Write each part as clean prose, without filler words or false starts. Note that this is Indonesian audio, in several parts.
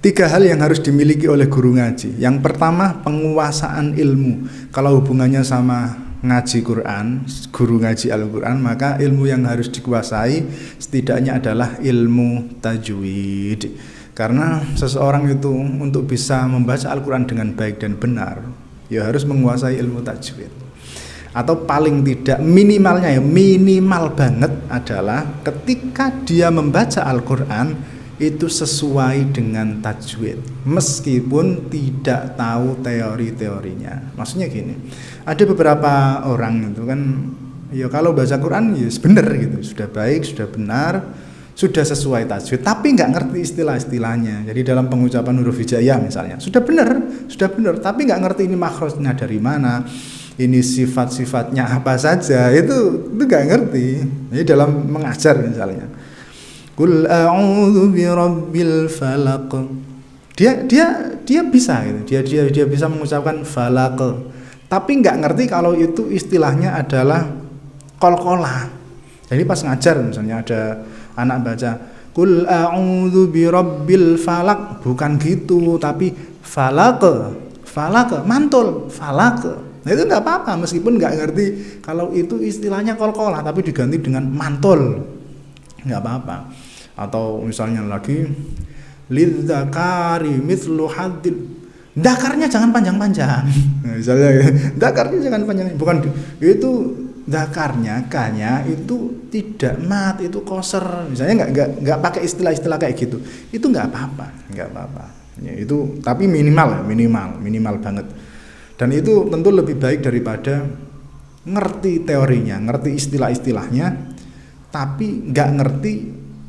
Tiga hal yang harus dimiliki oleh guru ngaji. Yang pertama, penguasaan ilmu. Kalau hubungannya sama ngaji Quran, guru ngaji Al-Quran, maka ilmu yang harus dikuasai setidaknya adalah ilmu tajwid. Karena seseorang itu untuk bisa membaca Al-Quran dengan baik dan benar, ya harus menguasai ilmu tajwid. Atau paling tidak minimalnya, ya minimal banget adalah ketika dia membaca Al-Quran itu sesuai dengan tajwid, meskipun tidak tahu teori-teorinya. Maksudnya gini, ada beberapa orang itu kan, ya kalau baca Quran ya benar gitu, sudah baik, sudah benar, sudah sesuai tajwid, tapi nggak ngerti istilah-istilahnya. Jadi dalam pengucapan huruf hijaiyah misalnya, sudah benar, tapi nggak ngerti ini makhrajnya dari mana, ini sifat-sifatnya apa saja, itu nggak ngerti. Jadi dalam mengajar misalnya, Qul a'udzu birabbil falaq. Dia bisa gitu. Dia bisa mengucapkan falaq. Tapi nggak ngerti kalau itu istilahnya adalah qalqalah. Jadi pas ngajar misalnya ada anak baca Qul a'udzu birabbil falaq, bukan gitu, tapi falaq, mantul, falaq. Nah itu nggak apa-apa meskipun nggak ngerti kalau itu istilahnya qalqalah, tapi diganti dengan mantul, nggak apa-apa. Atau misalnya lagi lidzakari mithlu haddil, dakarnya jangan panjang-panjang. Nah, misalnya dakarnya jangan panjang, bukan itu dakarnya, kanya itu tidak mat, itu koser. Misalnya nggak pakai istilah-istilah kayak gitu, itu nggak apa-apa. Ya, itu tapi minimal banget. Dan itu tentu lebih baik daripada ngerti teorinya, ngerti istilah-istilahnya, tapi nggak ngerti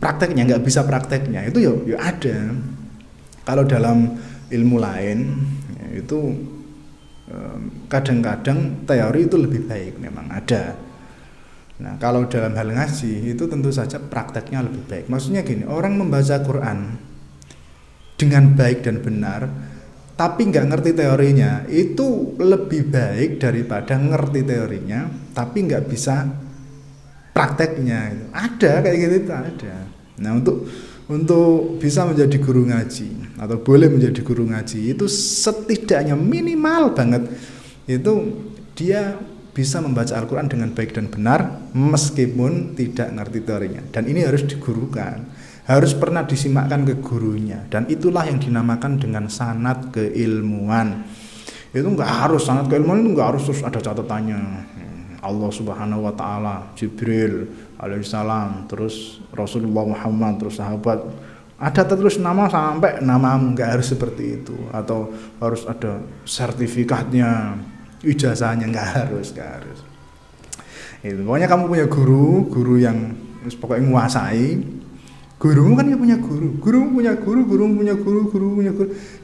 prakteknya, nggak bisa prakteknya. Itu ya ada. Kalau dalam ilmu lain ya itu kadang-kadang teori itu lebih baik, memang ada. Nah kalau dalam hal ngaji itu tentu saja prakteknya lebih baik. Maksudnya gini, orang membaca Quran dengan baik dan benar tapi nggak ngerti teorinya, itu lebih baik daripada ngerti teorinya tapi nggak bisa prakteknya. Ada kayak gitu, ada. Nah untuk bisa menjadi guru ngaji atau boleh menjadi guru ngaji itu setidaknya minimal banget itu dia bisa membaca Al-Quran dengan baik dan benar meskipun tidak ngerti teorinya. Dan ini harus digurukan, harus pernah disimakkan ke gurunya, dan itulah yang dinamakan dengan sanad keilmuan. Itu nggak harus, sanad keilmuan itu nggak harus terus ada catatannya. Allah Subhanahu wa Ta'ala, Jibril alaihissalam, terus Rasulullah Muhammad, terus sahabat, ada terus nama sampai namamu, nggak harus seperti itu. Atau harus ada sertifikatnya, ijazahnya, nggak harus. Itu pokoknya kamu punya guru yang pokoknya menguasai. Gurumu kan punya gurumu punya guru,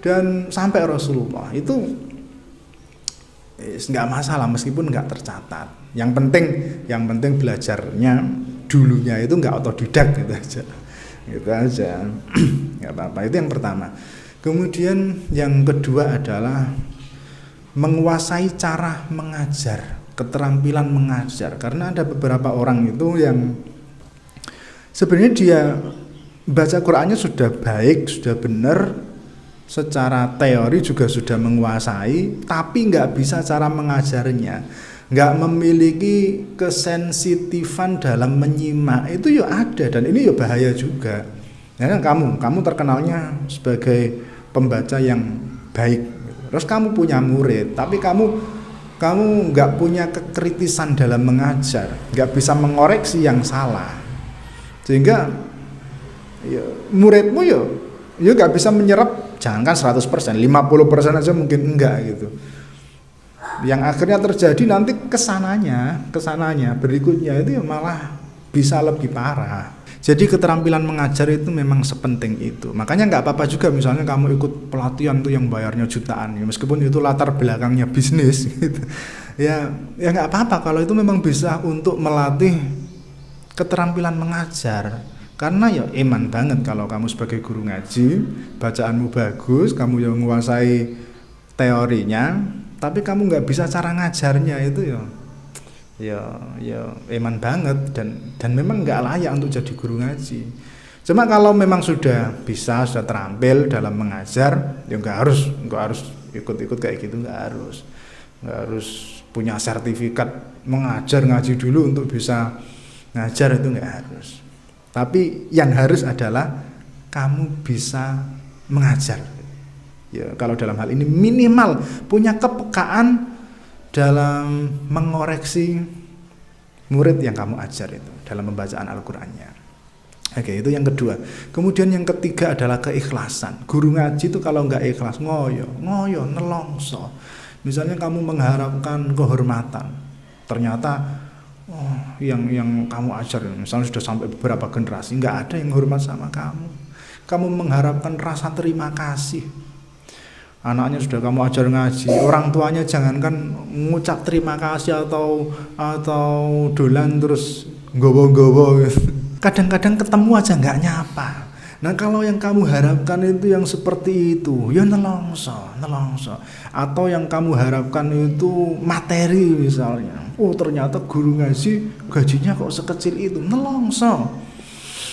dan sampai Rasulullah itu nggak masalah meskipun nggak tercatat. Yang penting belajarnya dulunya itu nggak otodidak gitu aja, nggak apa-apa. Itu yang pertama. Kemudian yang kedua adalah menguasai cara mengajar, keterampilan mengajar. Karena ada beberapa orang itu yang sebenarnya dia baca Qurannya sudah baik, sudah benar, secara teori juga sudah menguasai, tapi nggak bisa cara mengajarnya, nggak memiliki kesensitifan dalam menyimak. Itu ya ada, dan ini ya bahaya juga. Ya, kamu terkenalnya sebagai pembaca yang baik, terus kamu punya murid, tapi kamu nggak punya kekritisan dalam mengajar, nggak bisa mengoreksi yang salah, sehingga ya, muridmu ya nggak bisa menyerap. Jangankan 100%, 50% aja mungkin enggak gitu. Yang akhirnya terjadi nanti kesananya berikutnya itu malah bisa lebih parah. Jadi keterampilan mengajar itu memang sepenting itu. Makanya nggak apa-apa juga misalnya kamu ikut pelatihan tuh yang bayarnya jutaan, ya, meskipun itu latar belakangnya bisnis gitu. Ya nggak apa-apa kalau itu memang bisa untuk melatih keterampilan mengajar. Karena ya iman banget kalau kamu sebagai guru ngaji, bacaanmu bagus, kamu yang menguasai teorinya, tapi kamu nggak bisa cara ngajarnya, itu ya iman banget, dan memang nggak layak untuk jadi guru ngaji. Cuma kalau memang sudah bisa, sudah terampil dalam mengajar, ya nggak harus ikut-ikut kayak gitu, nggak harus punya sertifikat mengajar ngaji dulu untuk bisa ngajar, itu nggak harus. Tapi yang harus adalah kamu bisa mengajar. Ya, kalau dalam hal ini minimal punya kepekaan dalam mengoreksi murid yang kamu ajar itu dalam pembacaan Al-Qur'annya. Oke, itu yang kedua. Kemudian yang ketiga adalah keikhlasan. Guru ngaji itu kalau nggak ikhlas ngoyo, nelongso. Misalnya kamu mengharapkan kehormatan, ternyata yang kamu ajar misalnya sudah sampai beberapa generasi nggak ada yang hormat sama kamu. Kamu mengharapkan rasa terima kasih. Anaknya sudah kamu ajar ngaji, orang tuanya jangankan ngucap terima kasih atau dolan terus gowo-gowo. Kadang-kadang ketemu aja nggak nyapa. Nah kalau yang kamu harapkan itu yang seperti itu, ya nelongso. Atau yang kamu harapkan itu materi misalnya. Ternyata guru ngaji gajinya kok sekecil itu, nelongso.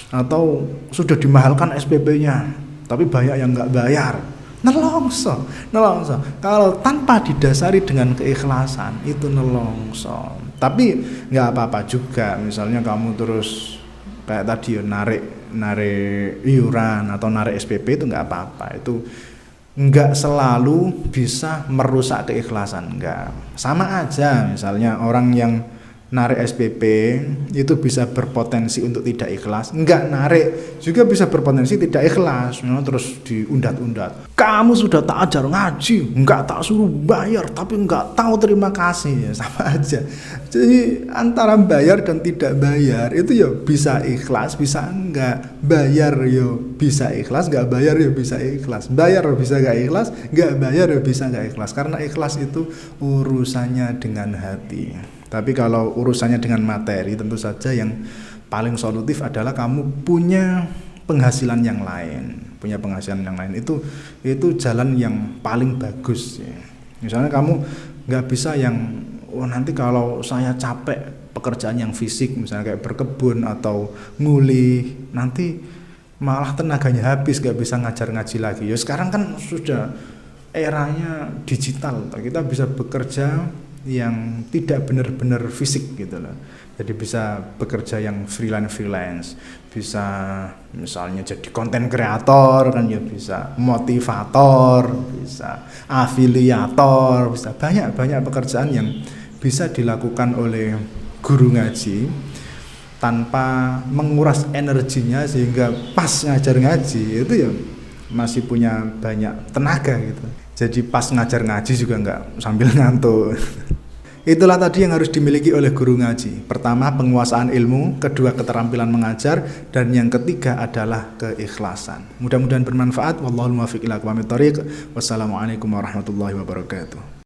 Atau sudah dimahalkan SPP-nya, tapi banyak yang nggak bayar. Nelongso. Kalau tanpa didasari dengan keikhlasan itu nelongso. Tapi nggak apa-apa juga. Misalnya kamu terus kayak tadi narik iuran atau narik SPP itu nggak apa-apa. Itu nggak selalu bisa merusak keikhlasan. Nggak. Sama aja. Misalnya orang yang narik SPP itu bisa berpotensi untuk tidak ikhlas, enggak narik juga bisa berpotensi tidak ikhlas, terus diundat-undat. Kamu sudah tak ajar ngaji, enggak tak suruh bayar, tapi enggak tahu terima kasih, ya sama aja. Jadi antara bayar dan tidak bayar itu ya bisa ikhlas, bisa enggak. Bayar ya bisa ikhlas, enggak bayar ya bisa ikhlas. Bayar bisa enggak ikhlas, enggak bayar ya bisa enggak ikhlas. Karena ikhlas itu urusannya dengan hati. Tapi kalau urusannya dengan materi, tentu saja yang paling solutif adalah kamu punya penghasilan yang lain. Itu jalan yang paling bagus ya. Misalnya kamu nggak bisa yang nanti kalau saya capek pekerjaan yang fisik, misalnya kayak berkebun atau nguli, nanti malah tenaganya habis, nggak bisa ngajar ngaji lagi. Ya sekarang kan sudah eranya digital, kita bisa bekerja yang tidak benar-benar fisik gitu loh. Jadi bisa bekerja yang freelance, bisa misalnya jadi konten kreator kan ya, bisa motivator, bisa afiliator, bisa banyak pekerjaan yang bisa dilakukan oleh guru ngaji tanpa menguras energinya, sehingga pas ngajar ngaji itu ya masih punya banyak tenaga gitu. Jadi pas ngajar ngaji juga nggak sambil ngantuk. Itulah tadi yang harus dimiliki oleh guru ngaji. Pertama, penguasaan ilmu. Kedua, keterampilan mengajar. Dan yang ketiga adalah keikhlasan. Mudah-mudahan bermanfaat. Wallahul muwaffiq ila aqwamit thoriq. Wassalamualaikum warahmatullahi wabarakatuh.